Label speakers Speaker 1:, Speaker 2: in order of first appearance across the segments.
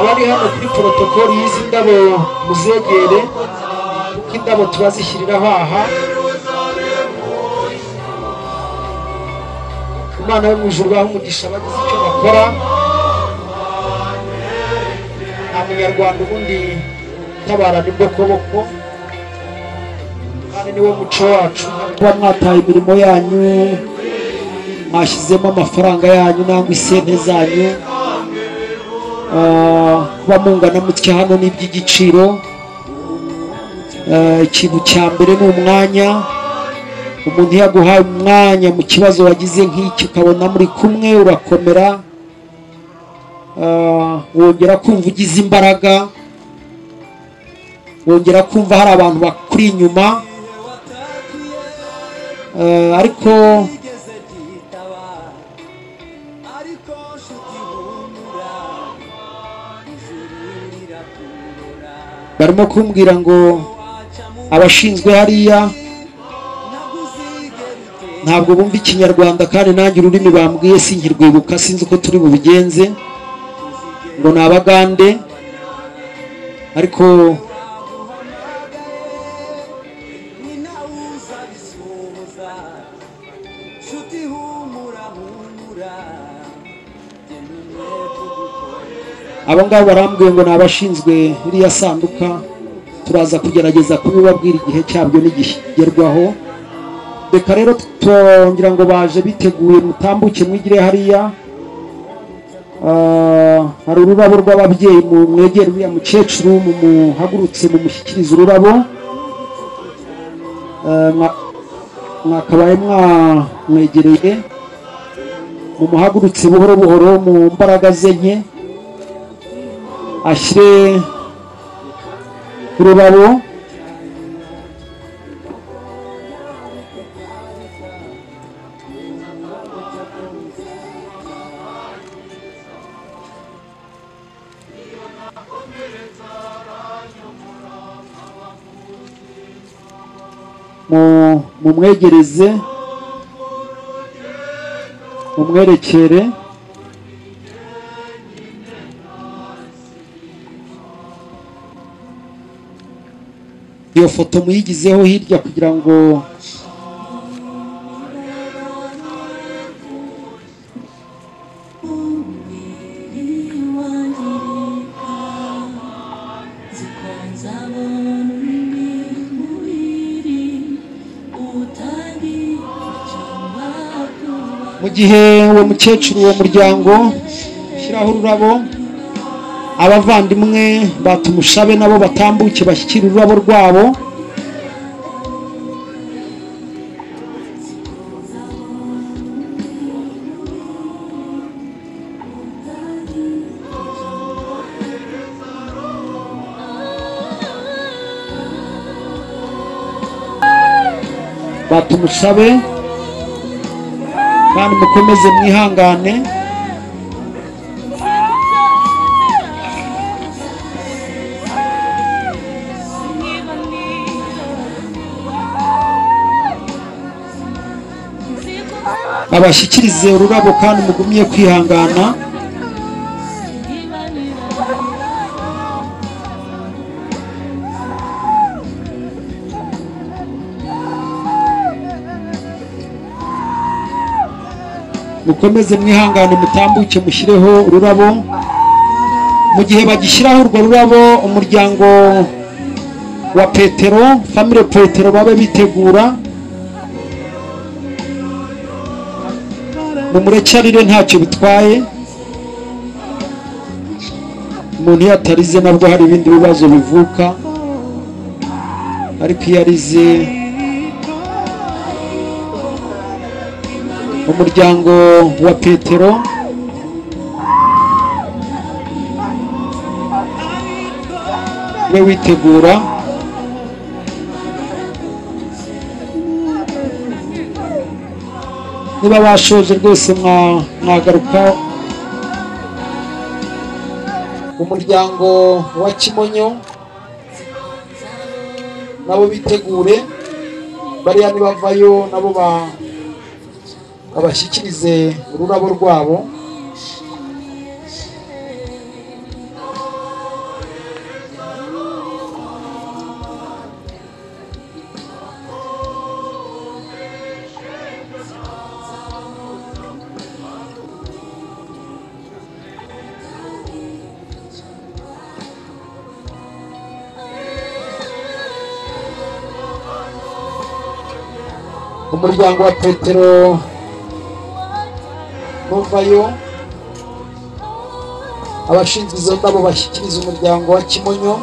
Speaker 1: abari hano kuri protokoli y'izi ndabo muzegere kuko indabo tubazishyiriraho aha. Imana yo mu ijuru baha umugisha bagize icyo bakora. Nta munyarwanda ubundi tabara nibwo koboko kandi niwe muco wacu. Kuba mwataye imirimo yanyu, mwashyizemo amafaranga yanyu nangwa isente zanyu, kuba mungana mutya hano n'iby'igiciro. Ikintu cya mbere ni umwanya. Umuntu yaguhaye umwanya mu kibazo wagize nk'iki ukabona muri kumwe urakomera, wongera kumva ugize imbaraga, wongera kumva hari abantu bakuri inyuma. Ariko barimo kumbwira ngo abashinzwe hariya ntabwo bumva ikinyarwanda kandi nanjye ururimi bambwiye sinkirwibuka, sinzi uko turi bubigenze, ngo ni abagande. Ariko abo ngabo barambwiye ngo ni abashinzwe iriya sanduka. Turaza kugerageza kubibabwira igihe cyabyo n'igigerwaho. Reka rero twongera ngo baje biteguye, mutambuke mwigire hariya. Hari ururabo rw'ababyeyi, mwegere uriya mukecuru mumuhagurutse mumushyikirize ururabo. Mwakabaye mwamwegereye, mumuhagurutse buhoro buhoro mu mbaraga ze nke, ashyire ururabo. Mumwegereze, mumwerekere. Iyo foto muyigizeho hirya kugira ngo mu gihe uwo mukecuru uwo muryango ushyiraho ururabo, abavandimwe batumushabe nabo batambuke bashyikira ururabo rwabo. Batumushabe kandi mukomeze mwihangane. Abashyikirize ururabo kandi mugumye kwihangana. Mukomeze mwihangane, mutambuke mushyireho ururabo. Mu gihe bagishyiraho urwo rurabo, umuryango wa Petero, famille Petero, babe bitegura. Mumurecyarire ntacyo bitwaye. Umuntu iyo atarize nabwo hari ibindi bibazo bivuka, ariko iyo arize, umuryango wa Petero we witegura. Niba bashoje rwose mwagaruka. Umuryango wa Kimonyo nabo bitegure, bariya nibavayo nabo abashyikirize ururabo rwabo. umuryango wa Petero Novayo, abashinzwe izo ndabo bashyikiriza umuryango wa Kimonyo,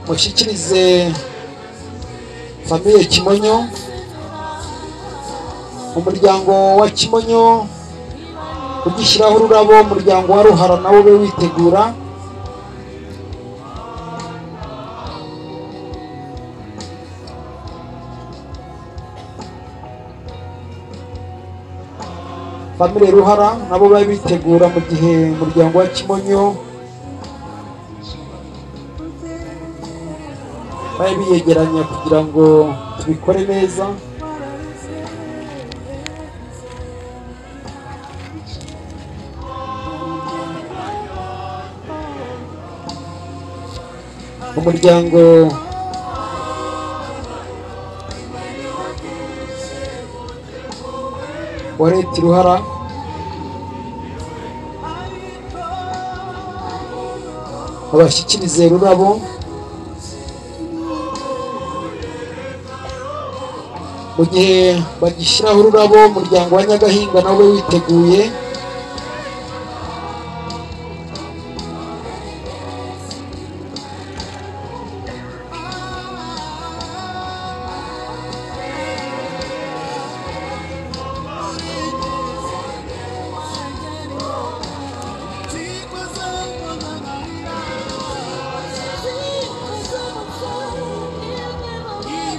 Speaker 1: mushyikirize famiye Kimonyo, umuryango wa Kimonyo ugishyiraho ururabo, umuryango wa Ruhara nawo ube witegura, famire Ruhara nabo babe bitegura mu gihe umuryango wa Kimonyo babe biyegeranya kugira ngo tubikore neza. Umuryango wa Leta Ruhara abashyikirize ururabo, mu gihe bagishyiraho ururabo umuryango wa Nyagahinga nawe witeguye,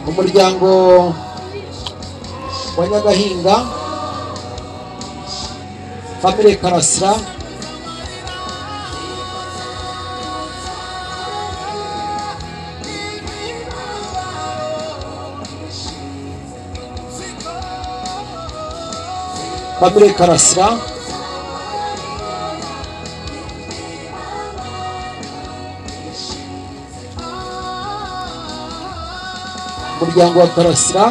Speaker 1: umuryango wa Nyagahinga famire Karasira, famire Karasira, umuryango wa Karasira,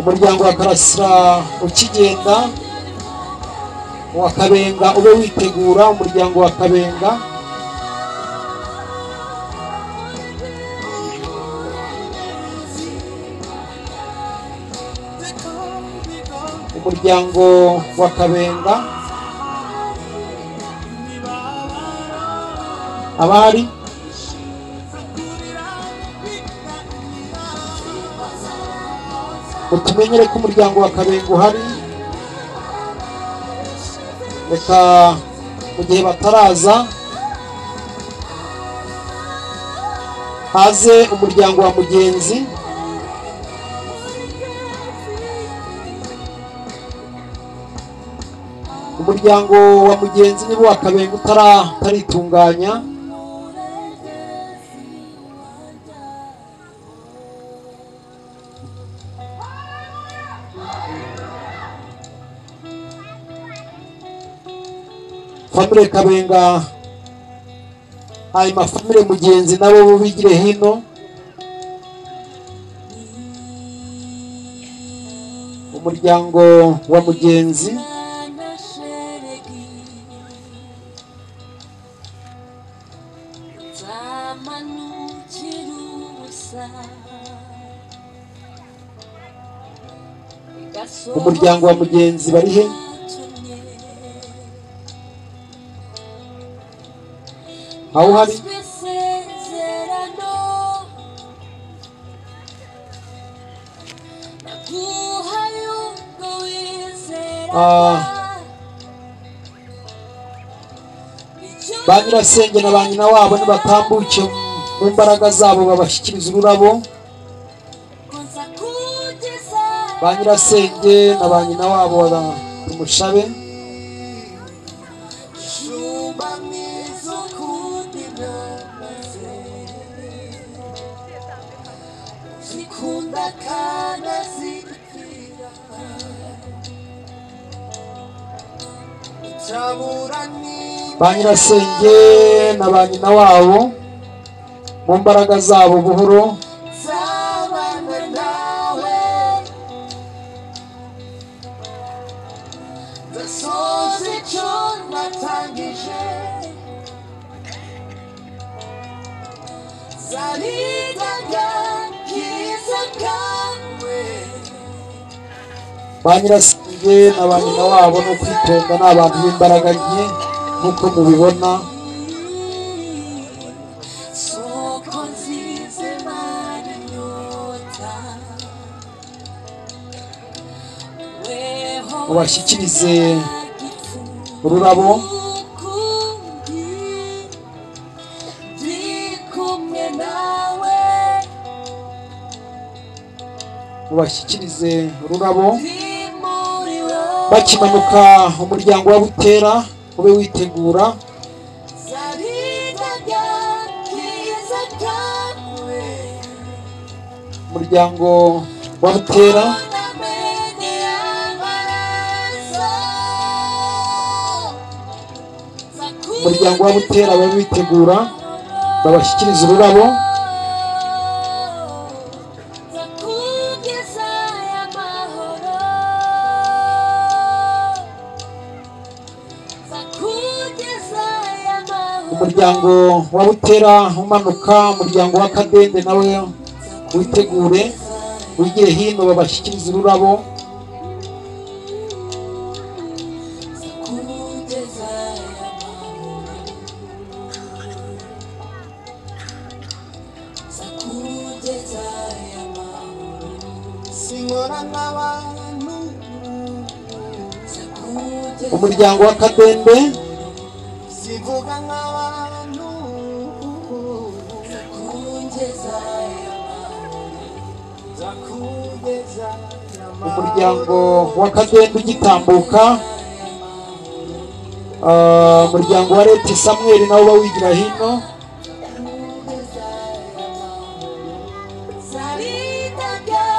Speaker 1: umuryango wa Karasira ukigenda wa Kabenga ube witegura, umuryango wa Kabenga, umuryango wa Kabenga, abari utumenyere ko umuryango wa Kabenga uhari. Reka mu gihe bataraza haze umuryango wa Mugenzi, umuryango wa Mugenzi nibo wa Kabenga utaritunganya, famire Kabenga hanyuma famire Mugenzi nabo bigire hino, umuryango wa Mugenzi, umuryango wa Mugenzi bari he? Aho hari ba Nyirasenge na ba nyina wabo nibatambuke mu mbaraga zabo babashyikiriza ururabo, ba Nyirasenge na ba nyina wabo bamushabe, ba Nyirasenge na ba nyina wabo mu mbaraga zabo buhoro,
Speaker 2: nasoze icyo natangije zarindaga kiza kawe
Speaker 1: ba nyirasenge na ba nyina wabo no kwitonda ni abantu b'imbaraga nke nk'uko mubibona.
Speaker 2: soko nzize mara inyota weho
Speaker 1: mubashyikirize ururabo
Speaker 2: ndi kumwe nawe
Speaker 1: mubashyikirize ururabo
Speaker 2: ndi muri wowe
Speaker 1: bakimanuka umuryango wa Butera ube witegura.
Speaker 2: zarindaga kiza kawe
Speaker 1: umuryango wa Butera umuryango wa Butera babe bitegura babashyikiriza ururabo. umuryango wa Butera umanuka umuryango wa Kadende nawe witegure wigire hino babashyikiriza ururabo. umuryango wa Kadende umuryango wa Kadende ugitambuka umuryango wa Leti Samuel nawo bawigira hino.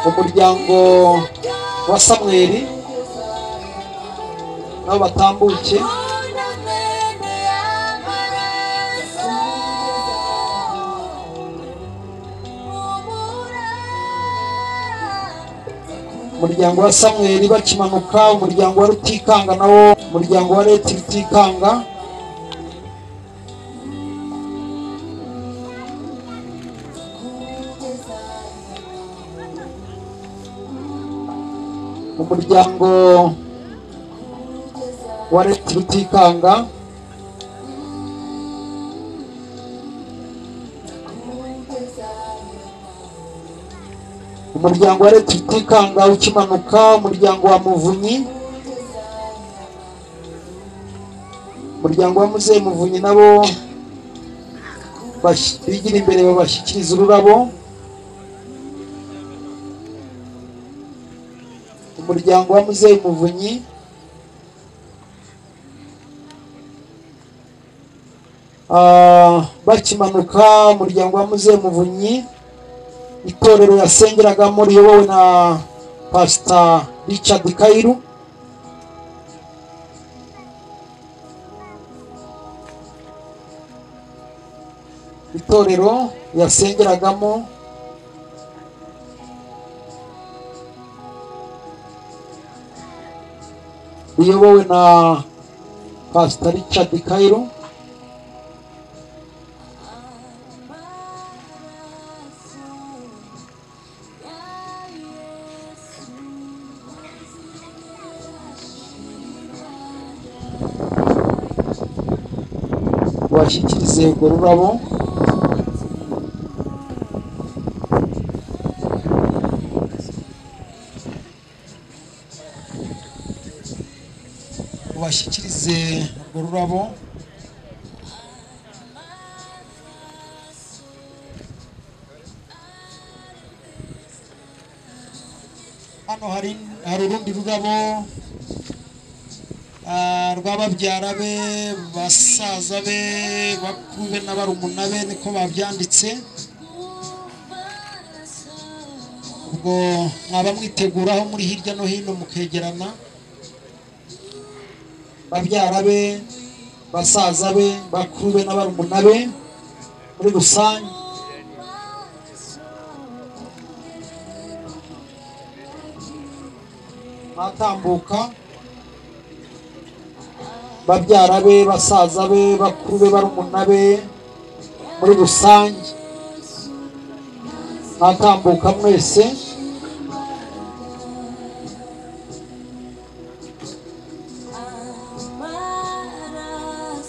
Speaker 1: umuryango wa Samuel nabo batambuke. umuryango wa Samuel bakimanuka umuryango wa Rutikanga nawo umuryango wa Leti Rutikanga. umuryango wa Leti Rutikanga umuryango wa Leti Rutikanga ukimanuka umuryango wa Muvunyi umuryango wa Muzehe Muvunyi nabo bigira imbere babashyikiriza ururabo. umuryango wa Muzehe Muvunyi bakimanuka umuryango wa Muzehe Muvunyi itorero yasengeragamo riyobowe na Pastor Richard Kairu. itorero yasengeragamo riyobowe na Pastor Richard Kairu. bashyikirize urwo rurabo. bashyikirize urwo rurabo. hano hari urundi rurabo rw'ababyara be basaza be bakuru be na barumuna be niko babyanditse. ubwo mwaba mwiteguraho muri hirya no hino mukegerana babyara be basaza be bakuru be na barumuna be muri rusange. mwatambuka babyara be, basaza be, bakuru be, barumuna be, muri rusange mwatambuka mwese.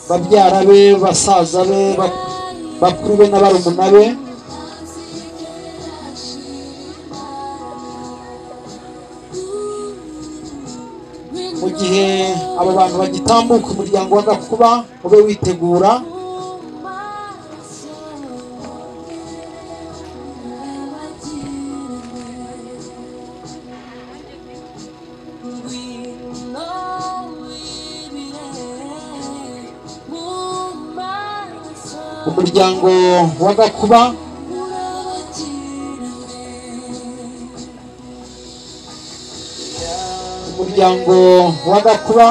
Speaker 1: Babyara be, basaza be, bakuru be na barumuna be. Mu gihe abo bantu bagitambuka umuryango wa Gakuba ube witegura. Umuryango wa Gakuba umuryango wa Gakuba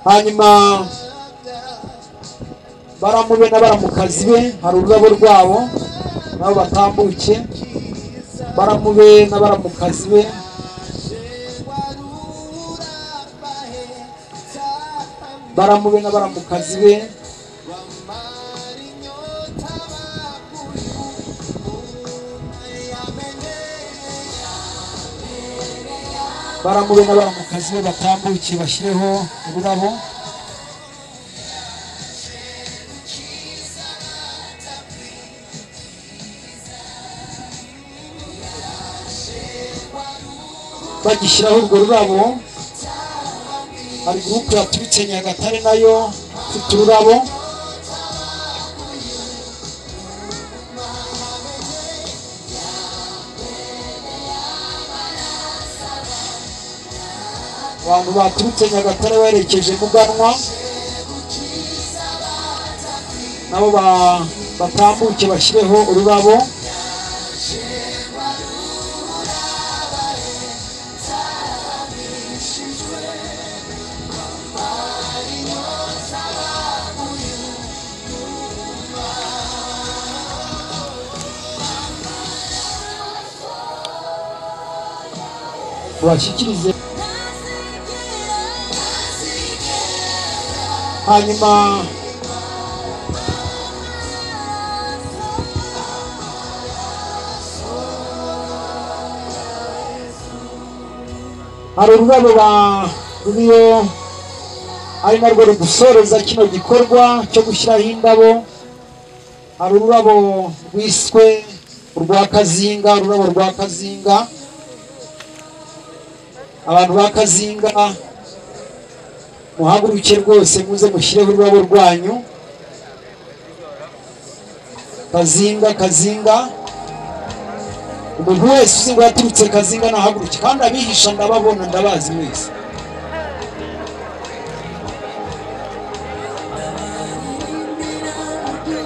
Speaker 1: hanyuma baramube na baramukazi be, hari ururabo rwabo nabo batambuke. Baramube na baramukazi be, baramube na baramukazi be, baramube na baramukazi be batambuke bashyireho ururabo. Bagishyiraho urwo rurabo, hari gurupe yaturutse Nyagatare nayo ifite ururabo. Abantu baturutse Nyagatare berekeje Muganwa nabo batambuke bashyireho ururabo. Bashyikirize hanyuma hari ururabo ruriyo ari narwo rudusoreza kino gikorwa cyo gushyiraho indabo. Hari ururabo rwiswe urwa Kazinga, ururabo rwa Kazinga. Abantu ba Kazinga muhaguruke rwose muze mushyireho ururabo rwanyu. Kazinga, Kazinga, umuntu wese uzi ngo yaturutse Kazinga nahaguruke, kandi abihisha ndababona, ndabazi mwese.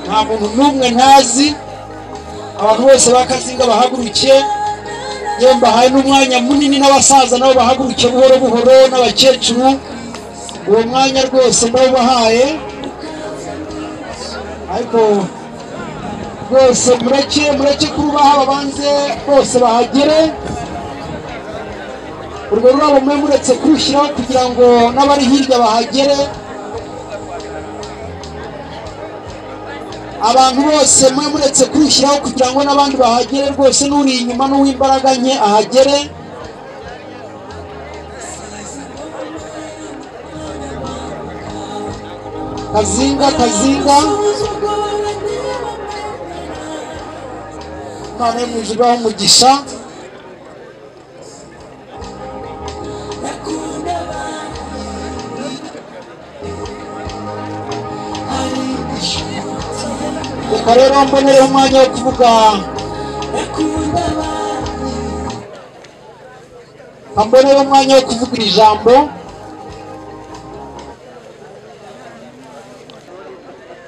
Speaker 1: Nta muntu n'umwe ntazi. Abantu bose ba Kazinga bahaguruke. Yembahaye n'umwanya munini n'abasaza nabo bahaguruke buhoro buhoro, n'abakecuru uwo mwanya rwose nabo bahaye. Ariko rwose mureke kurubaha, babanze bose bahagere. Urwo rurabo mwe muretse kurushyiraho kugira ngo n'abari hirya bahagere. Abantu bose mwe muretse kurushyiraho kugira ngo n'abandi bahagere rwose, n'uri inyuma n'uw'imbaraga nke ahagere. Kazinga, Kazinga, Imana yo mu ijuru ibahe umugisha. Reka rero mbonere umwanya wo kuvuga, mbonere umwanya wo kuvuga iri jambo.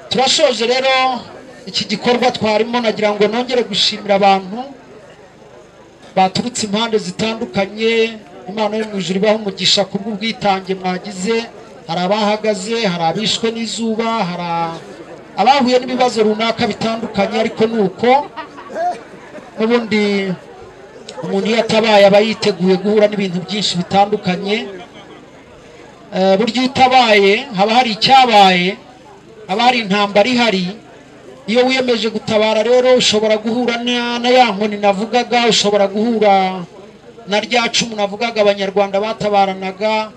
Speaker 1: turashoje rero iki gikorwa twarimo, nagira ngo nongere gushimira abantu baturutse impande zitandukanye. Imana yo mu ijuru ibaha umugisha kubw'ubwitange mwagize. Hari abahagaze, hari abishwe n'izuba, hari abahuye n'ibibazo runaka bitandukanye, ariko nuko n'ubundi umuntu iyo atabaye aba yiteguye guhura n'ibintu byinshi bitandukanye. Buryo utabaye haba hari icyabaye, haba hari intambara ihari. Iyo wiyemeje gutabara rero ushobora guhura na ya nkoni navugaga, ushobora guhura na rya cumu navugaga abanyarwanda batabaranaga,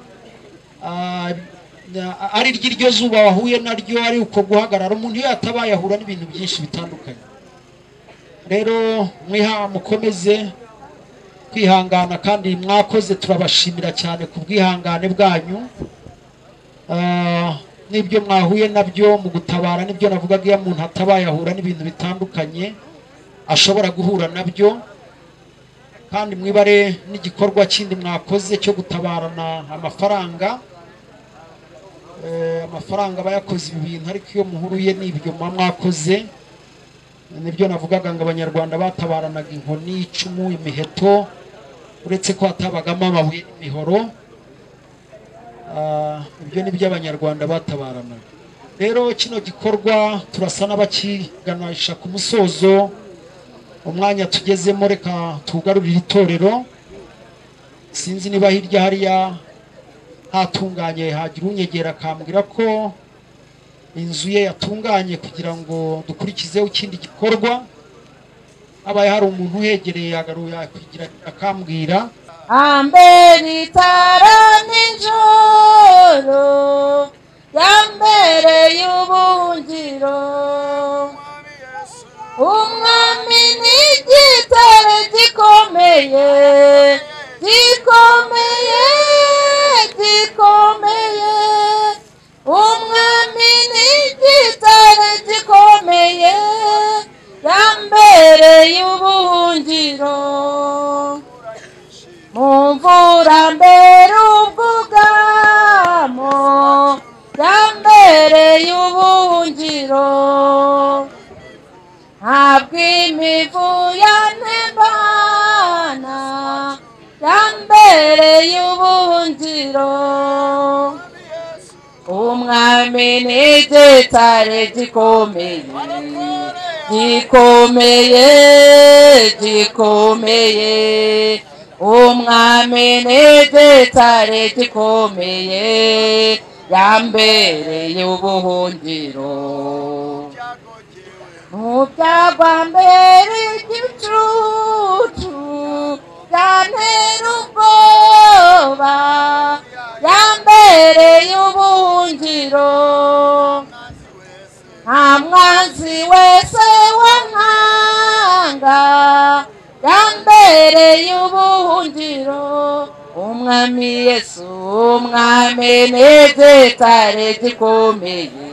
Speaker 1: ari ry'iryo zuba wahuye naryo, ari uko guhagarara. Umuntu iyo yatabaye ahura n'ibintu byinshi bitandukanye. Rero mukomeze kwihangana kandi mwakoze, turabashimira cyane ku bwihangane bwanyu. N'ibyo mwahuye nabyo mu gutabara, nibyo navugaga, iyo umuntu atabaye ahura n'ibintu bitandukanye ashobora guhura nabyo. Kandi mwibare n'igikorwa kindi mwakoze cyo gutabarana amafaranga. Amafaranga bayakoze ibi bintu, ariko iyo muhuruye n'ibyo mwakoze, nibyo navugaga ngo abanyarwanda batabaranaga inkoni, icumu, imiheto, uretse ko hatabagamo amabuye n'imihoro. Ibyo nibyo abanyarwanda batabaranaga. Rero kino gikorwa turasa n'abakiganisha ku musozo. Umwanya tugezemo reka tugarurire itorero. Sinzi niba hirya hariya hatunganye, hagira unyegera akambwira ko inzu ye yatunganye kugira ngo dukurikizeho ikindi gikorwa. Abaye hari umuntu uhegereye agaruya kugira akambwira.
Speaker 2: Ambere itara nijoro, yambere y'ubuhungiro, umwami n'igitare gikomeye, gikomeye, gikomeye, umwami n'igitare gikomeye, yambere y'ubuhungiro, mumvura mbere ubwugamo, yambere y'ubuhungiro, ntabwo imivu yantembana, yambere y'ubuhungiro, umwami n'igitare gikomeye, gikomeye, gikomeye, umwami n'igitare gikomeye, yambereye ubuhungiro, mu byagwa mbere igicucu, yantera ubwoba, yambereye ubuhungiro, nta mwanzi wese wankanga, yambereye ubuhungiro, umwami Yesu, umwami n'igitare gikomeye,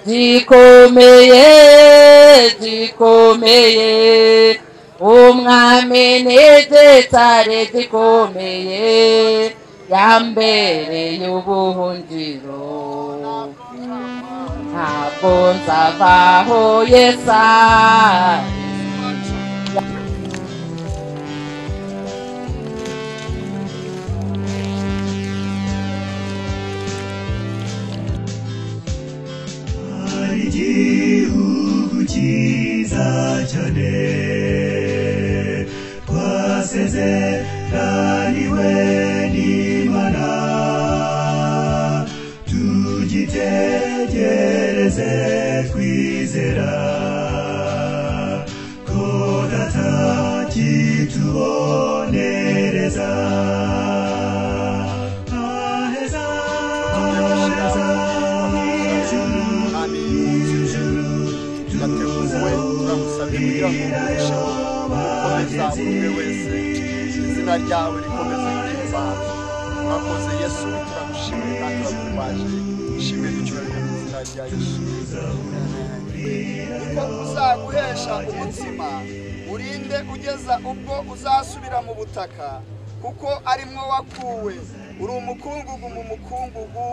Speaker 2: gikomeye, gikomeye, umwami n'igitare gikomeye, yambereye ubuhungiro, ntabwo nzavaho Yesu ari.
Speaker 3: Igihugu cyiza cyane twasezeraniwe n'Imana, tugitegereze twizera ko Data kitubonereza.
Speaker 4: Izina ryawe rikomeze guhimbaza. Mwakoze Yesu, turagushimiye kandi turaguhimbaje. Ishimwe n'icyubahiro mu izina rya Yesu. Niko uzaguhesha umutsima, urinde ugeza ubwo uzasubira mu butaka, kuko arimwo wakuwe. Uri umukungugu, mu mukungugu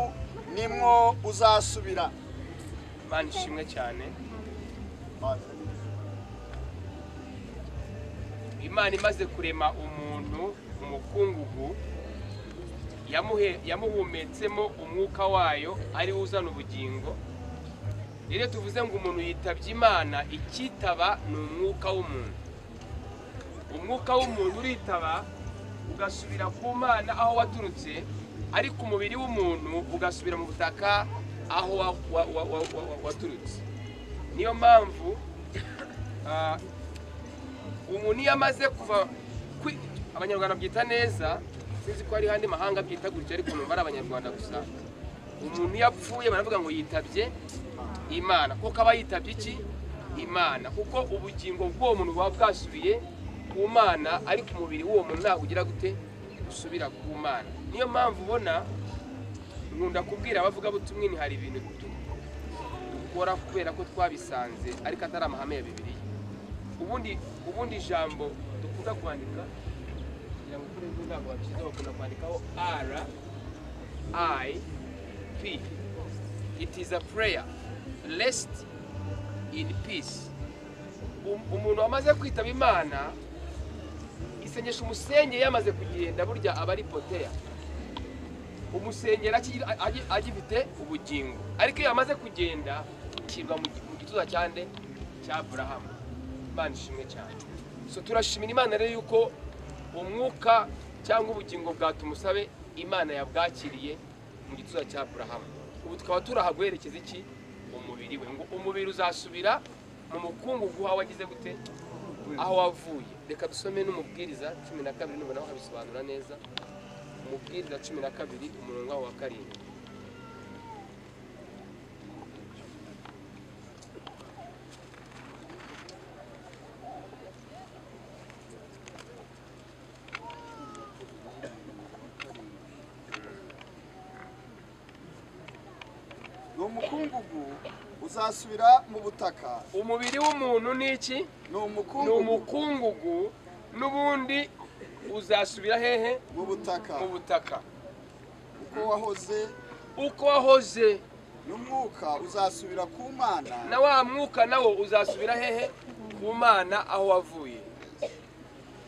Speaker 4: nimwo uzasubira.
Speaker 5: Imana ishimwe cyane. Imana imaze kurema umuntu umukungugu yamuhumetsemo umwuka wayo ari uzana ubugingo. Rero tuvuze ngo umuntu yitabye Imana, ikitaba ni umwuka w'umuntu. Umwuka w'umuntu uritaba ugasubira ku Mana aho waturutse, ariko umubiri w'umuntu ugasubira mu butaka aho waturutse. Niyo mpamvu umuntu yamaze kuva abanyarwanda byita neza, sinzi ko ari handi mahanga byita gutyo, ariko numva ari abanyarwanda gusa. Umuntu yapfuye baravuga ngo yitabye Imana. Kuko aba yitabye iki? Imana. Kuko ubugingo bw'uwo muntu buba bwasubiye ku Mana, ariko umubiri w'uwo muntu ntabwo ugira gute usubira ku Mana. Niyo mpamvu ubona nkunda kubwira abavuga butumwe, ni hari ibintu dukora kubera ko twabisanze ariko atari amahame ya Bibiliya. Ubundi ijambo dukunda kwandika kugira ngo kuri ntabwo babishyizeho, bakunda kwandikaho R.I.P. It is a prayer. Rest in peace. Umuntu wamaze kwitaba Imana, isengesho umusengera yamaze kugenda burya aba ari poteya. Umusengera agifite ubugingo, ariko iyo yamaze kugenda kirwa mu gituza cyande cya Aburahamu. Imana ishimwe cyane. So turashimira Imana rero yuko umwuka cyangwa ubugingo bwa tumusabe Imana yabwakiriye mu gituza cya Aburahamu. Ubu tukaba turahaguherekeza iki? Umubiri we. Ngo umubiri uzasubira mu mukungugu aho wagize gute? Aho wavuye. Reka dusome n'umubwiriza 12 nubona aho bisobanura neza. Umubwiriza 12 umurongo wa 7.
Speaker 4: Umukungugu uzasubira mu butaka.
Speaker 5: Umubiri w'umuntu ni iki? Ni umukungugu, n'ubundi uzasubira hehe? Mu butaka. Mu butaka. Uko wahoze
Speaker 4: n'umwuka uzasubira ku Mana,
Speaker 5: na wa mwuka nawo uzasubira hehe? Ku Mana aho wavuye.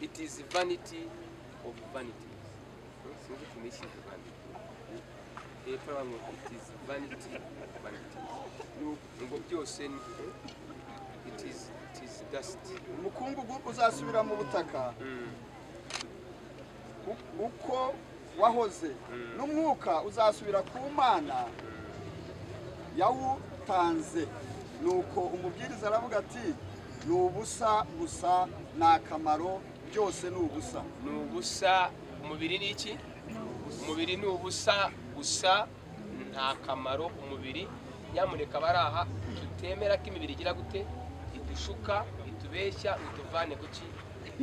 Speaker 5: It is vanity of vanity. Sinzi kumishije vanity. It is vanity of vanity. Ngo byose it is dust.
Speaker 4: Umukungugu uzasubira mu butaka. Uko wahoze n'umwuka uzasubira ku Mana yawutanze. Nuko umubwiriza aravuga ati ni ubusa gusa, nta kamaro, byose ni ubusa.
Speaker 5: Ni ubusa. Umubiri ni iki? Umubiri ni ubusa gusa, nta kamaro. Umubiri nyamuneka baraha tutemera ko imibiri igira gute? Idushuka, itubeshya, ituvane kuki?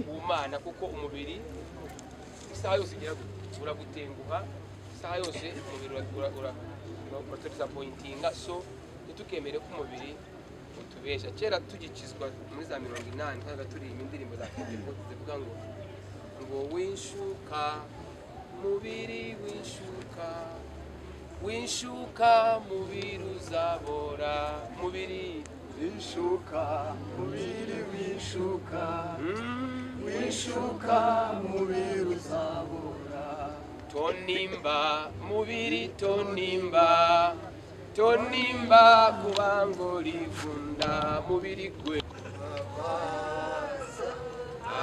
Speaker 5: Ku Mana. Kuko umubiri isaha yose igira uragutenguha, isaha yose umubiri uratudisappointinga. So nitukemere ko umubiri utubeshya. Kera tugikizwa muri za 80 kandi turirimba indirimbo za Pentecost zivuga ngo winshuka mubiri, winshuka mubiri uzabora. Mubiri
Speaker 4: winshuka mubiri, winshuka mubiri uzabora.
Speaker 5: Tonimba mubiri, tonimba kubango livunda. Mubiri gwe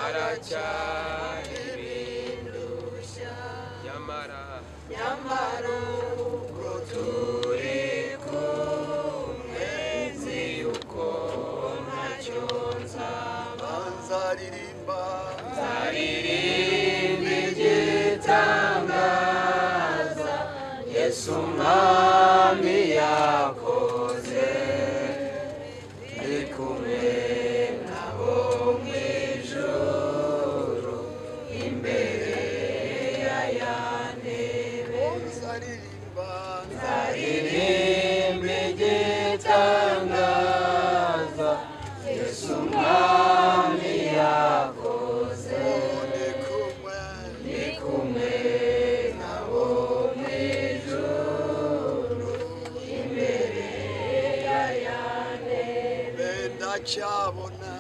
Speaker 5: aracyari bindusha, nyamara ubwo turi kumwe, nzi yuko ntacyo nzaba.
Speaker 4: Nzaririmba
Speaker 5: igitangaza Yesu Mwami yakoze. Ndi kumwe nabo mu ijuru imbere ya ntebe.
Speaker 4: nzaririmba
Speaker 5: igitangaza Yesu Mwami yakoze. Ndi kumwe nabo mu ijuru imbere ya
Speaker 4: aracyabona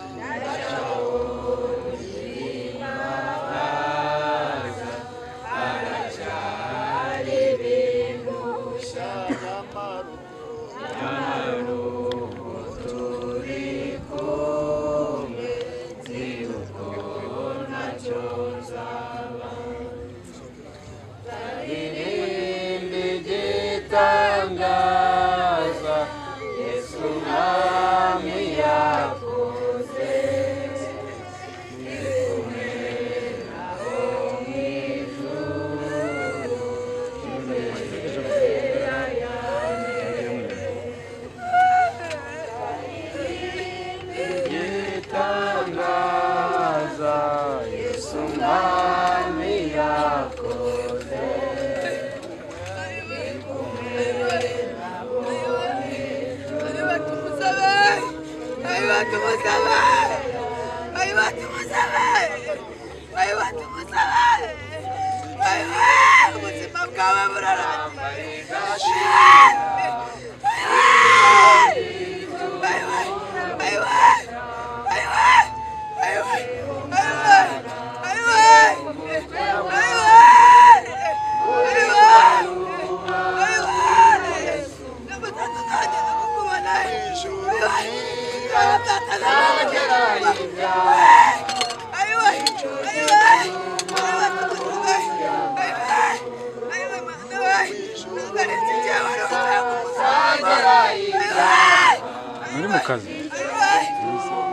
Speaker 2: Tangaza Yesu nami yakoze nikomera Tangaza Yesu nami yakoze ubuzima bwawe
Speaker 6: muri mu kazi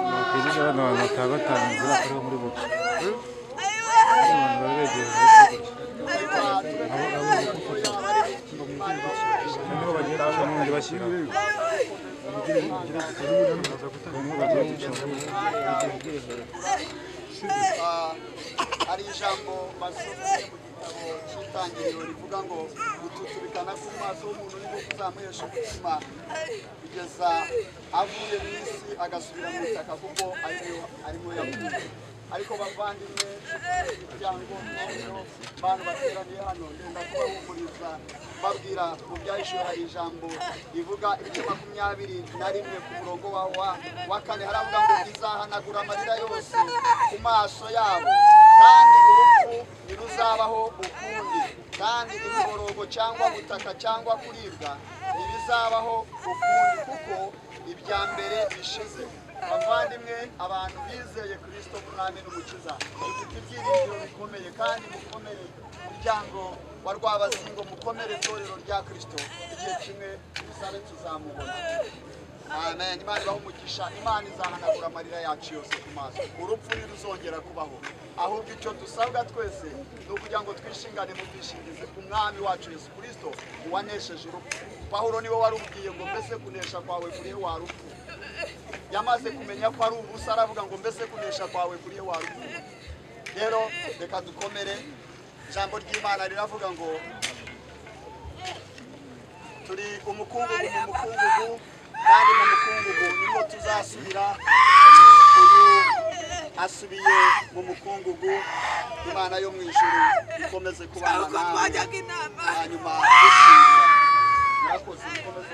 Speaker 6: nakwigira abantu bataba batangira kuri muri buke
Speaker 4: hari ijambo basomye mu gitabo cy'itangiriro rivuga ngo gututurikana ku maso y'umuntu urimo kuzamuhesha umutima kugeza avuye mu isi agasubira mu itaka kuko arimo yavuye. Ariko bavandimwe imiryango n'ibyo bantu bateraniye hano ndenda kubahumuriza babwira mu byahishuwe hari ijambo rivuga ibice 21 ku murongo wa 4 haravuga ngo izahanagura amarira yose ku maso yabo kandi urupfu ntiruzabaho ukundi kandi imiborogo cyangwa gutaka cyangwa kuribwa ntibizabaho ukundi kuko ibya mbere bishize. Bavandimwe abantu bizeye Kristo mwami n'umukiza dufite ibyiringiro bikomeye kandi mukomere umuryango wa Rwabazingo mukomere itorero rya Kristo igihe kimwe tuzabe tuzamubona. Amen. Imana ibaho umugisha, Imana izahanagura amarira yacu yose ku maso, urupfu ntiruzongera kubaho. Ahubwo icyo dusabwa twese ni ukugira ngo twishingane mu bwishingizi ku mwami wacu Yesu Kristo uwanesheje urupfu. Pawulo niwe warubwiye ngo mbese kunesha kwawe kurihe wa rupfu? Yamaze kumenya ko ari ubusa aravuga ngo mbese kunesha kwawe kurihe wa rupfu? Rero reka dukomere, ijambo ry'Imana riravuga ngo turi umukungugu mu mukungugu kandi mu mukungugu niho tuzasubira. Uyu asubiye mu mukungugu, Imana yo mu ijuru ikomeze kubana nawe hanyuma dushingira murakoze ikomeze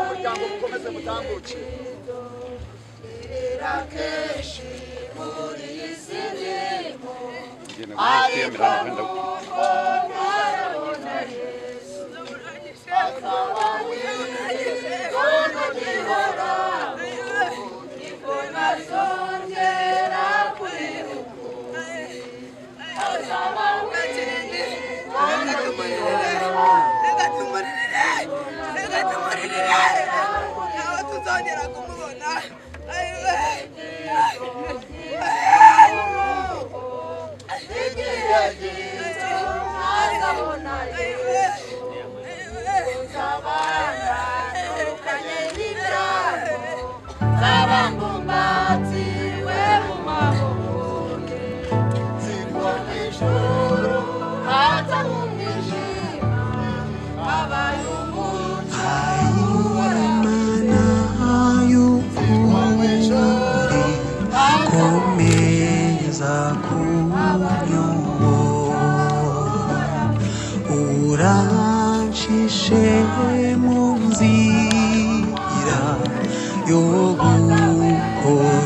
Speaker 4: umuryango mukomeze mutambuke.
Speaker 7: Urancishe mu nzira yo gukora